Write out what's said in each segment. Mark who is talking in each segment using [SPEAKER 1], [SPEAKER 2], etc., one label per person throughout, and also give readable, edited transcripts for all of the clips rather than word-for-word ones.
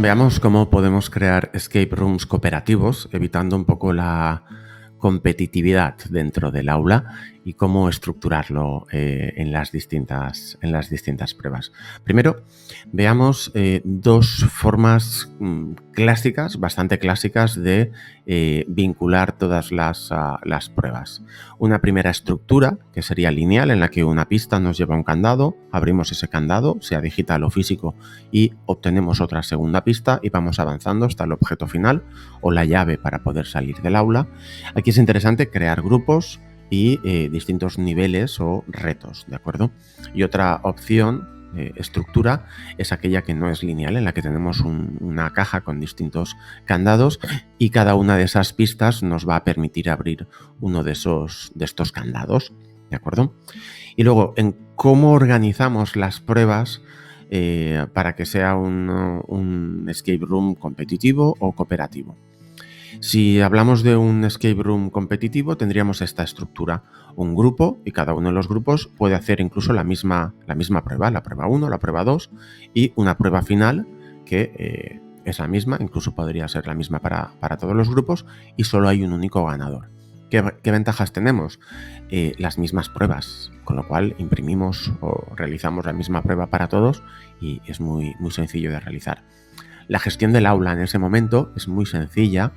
[SPEAKER 1] Veamos cómo podemos crear escape rooms cooperativos, evitando un poco la competitividad dentro del aula y cómo estructurarlo en las distintas pruebas. Primero, veamos dos formas clásicas, bastante clásicas, de vincular todas las pruebas. Una primera estructura, que sería lineal, en la que una pista nos lleva a un candado, abrimos ese candado, sea digital o físico, y obtenemos otra segunda pista y vamos avanzando hasta el objeto final o la llave para poder salir del aula. Aquí es interesante crear grupos y distintos niveles o retos, ¿de acuerdo? Y otra opción, estructura, es aquella que no es lineal, en la que tenemos una caja con distintos candados y cada una de esas pistas nos va a permitir abrir uno de estos candados, ¿de acuerdo? Y luego, en cómo organizamos las pruebas para que sea un escape room competitivo o cooperativo. Si hablamos de un escape room competitivo, tendríamos esta estructura, un grupo, y cada uno de los grupos puede hacer incluso la misma prueba, la prueba 1, la prueba 2 y una prueba final que es la misma, incluso podría ser la misma para todos los grupos, y solo hay un único ganador. ¿Qué ventajas tenemos? Las mismas pruebas, con lo cual imprimimos o realizamos la misma prueba para todos y es muy, muy sencillo de realizar. La gestión del aula en ese momento es muy sencilla.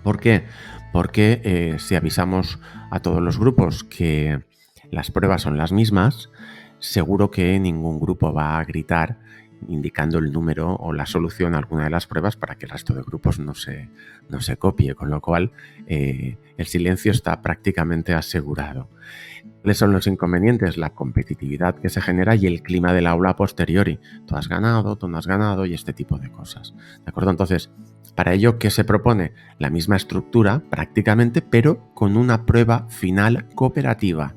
[SPEAKER 1] ¿Por qué? Porque si avisamos a todos los grupos que las pruebas son las mismas, seguro que ningún grupo va a gritar indicando el número o la solución a alguna de las pruebas para que el resto de grupos no se copie, con lo cual el silencio está prácticamente asegurado. ¿Cuáles son los inconvenientes? La competitividad que se genera y el clima del aula a posteriori. Tú has ganado, tú no has ganado y este tipo de cosas. ¿De acuerdo? Entonces, para ello, ¿qué se propone? La misma estructura prácticamente, pero con una prueba final cooperativa,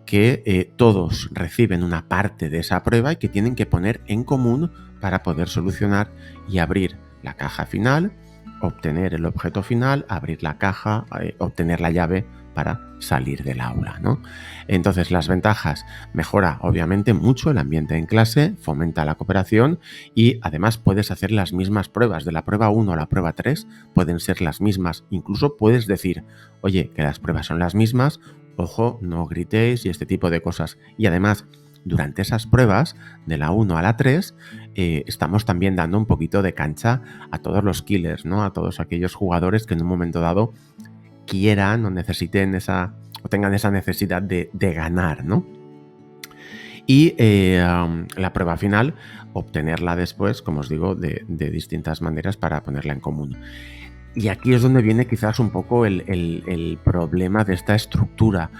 [SPEAKER 1] que todos reciben una parte de esa prueba y que tienen que poner en común para poder solucionar y abrir la caja final, obtener el objeto final, abrir la caja, obtener la llave para salir del aula, ¿no? Entonces, las ventajas: mejora obviamente mucho el ambiente en clase, fomenta la cooperación y además puedes hacer las mismas pruebas. De la prueba 1 a la prueba 3 pueden ser las mismas. Incluso puedes decir, oye, que las pruebas son las mismas, ojo, no gritéis y este tipo de cosas. Y además, durante esas pruebas, de la 1 a la 3, estamos también dando un poquito de cancha a todos los killers, ¿no? A todos aquellos jugadores que en un momento dado quieran o necesiten o tengan esa necesidad de ganar, ¿no? Y la prueba final, obtenerla después, como os digo, de distintas maneras para ponerla en común. Y aquí es donde viene quizás un poco el problema de esta estructura.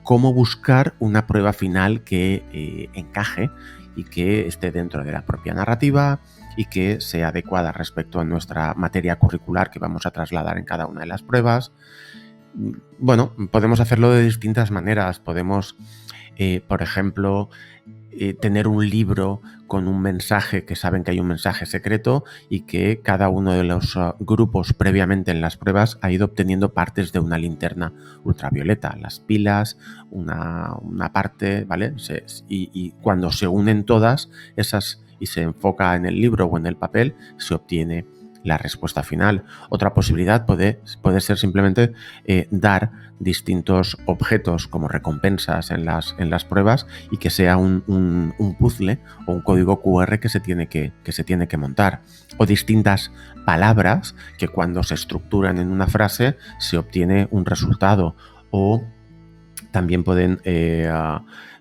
[SPEAKER 1] Cómo buscar una prueba final que encaje y que esté dentro de la propia narrativa y que sea adecuada respecto a nuestra materia curricular que vamos a trasladar en cada una de las pruebas. Bueno, podemos hacerlo de distintas maneras. Podemos, por ejemplo, tener un libro con un mensaje, que saben que hay un mensaje secreto y que cada uno de los grupos previamente en las pruebas ha ido obteniendo partes de una linterna ultravioleta, las pilas, una parte, ¿vale? Y cuando se unen todas esas y se enfoca en el libro o en el papel, se obtiene la respuesta final. Otra posibilidad puede ser simplemente dar distintos objetos como recompensas en las pruebas y que sea un puzzle o un código QR que se tiene que montar, o distintas palabras que cuando se estructuran en una frase se obtiene un resultado, o también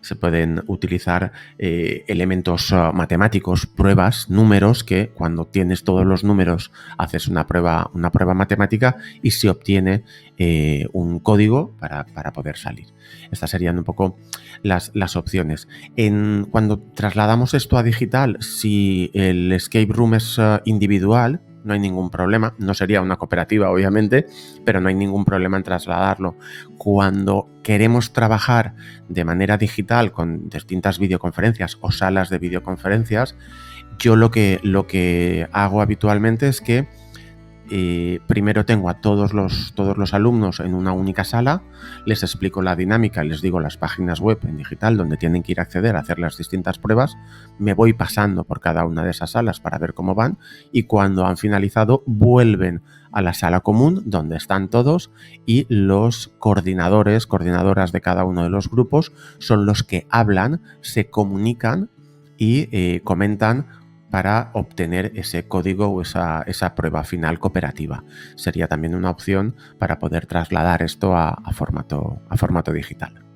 [SPEAKER 1] se pueden utilizar elementos matemáticos, pruebas, números, que cuando tienes todos los números haces una prueba matemática y se obtiene un código para poder salir. Estas serían un poco las opciones. Cuando trasladamos esto a digital, si el escape room es individual, no hay ningún problema. No sería una cooperativa, obviamente, pero no hay ningún problema en trasladarlo. Cuando queremos trabajar de manera digital con distintas videoconferencias o salas de videoconferencias, yo lo que hago habitualmente es que primero tengo a todos los alumnos en una única sala, les explico la dinámica, les digo las páginas web en digital donde tienen que ir a acceder a hacer las distintas pruebas, me voy pasando por cada una de esas salas para ver cómo van y cuando han finalizado vuelven a la sala común donde están todos y los coordinadoras de cada uno de los grupos son los que hablan, se comunican y comentan para obtener ese código o esa prueba final cooperativa. Sería también una opción para poder trasladar esto a formato digital.